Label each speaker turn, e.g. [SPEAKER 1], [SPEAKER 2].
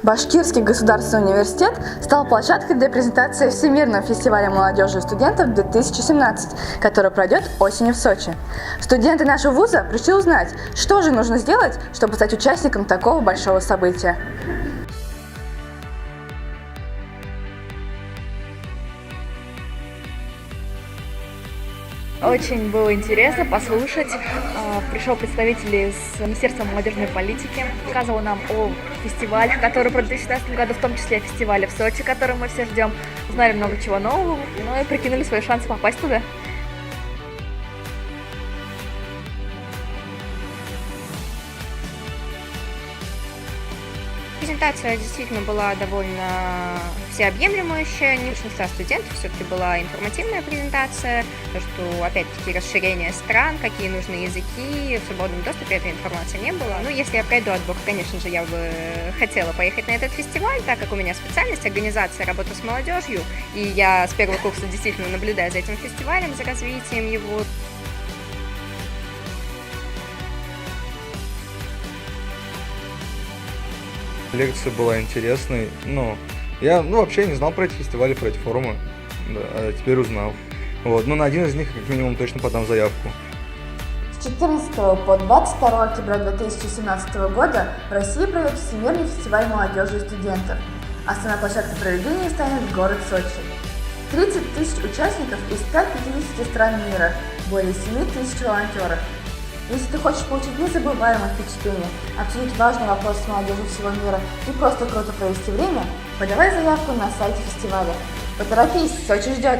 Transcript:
[SPEAKER 1] Башкирский государственный университет стал площадкой для презентации Всемирного фестиваля молодежи и студентов 2017, который пройдет осенью в Сочи. Студенты нашего вуза пришли узнать, что же нужно сделать, чтобы стать участником такого большого события.
[SPEAKER 2] Очень было интересно послушать. Пришел представитель из Министерства молодежной политики, рассказывал нам о фестивалях, которые пройдут в 2016 году, в том числе о фестивале в Сочи, который мы все ждем. Узнали много чего нового, ну и прикинули свои шансы попасть туда.
[SPEAKER 3] Презентация действительно была довольно всеобъемлющая. Не большинства студентов все-таки была информативная презентация, то, что, опять-таки, расширение стран, какие нужны языки, в свободном доступе этой информации не было. Ну, если я пройду отбор, конечно же, я бы хотела поехать на этот фестиваль, так как у меня специальность организация работы с молодежью, и я с первого курса действительно наблюдаю за этим фестивалем, за развитием его.
[SPEAKER 4] Лекция была интересной, я вообще не знал про эти фестивали, про эти форумы, да, а теперь узнал. Вот, на один из них как минимум точно подам заявку.
[SPEAKER 1] С 14 по 22 октября 2017 года в России пройдет Всемирный фестиваль молодежи и студентов. Основной площадкой проведения станет город Сочи. 30 тысяч участников из 150 стран мира, более 7 тысяч волонтеров. Если ты хочешь получить незабываемое впечатление, обсудить важные вопросы с молодежью всего мира и просто круто провести время, подавай заявку на сайте фестиваля. Поторопись, Сочи ждет!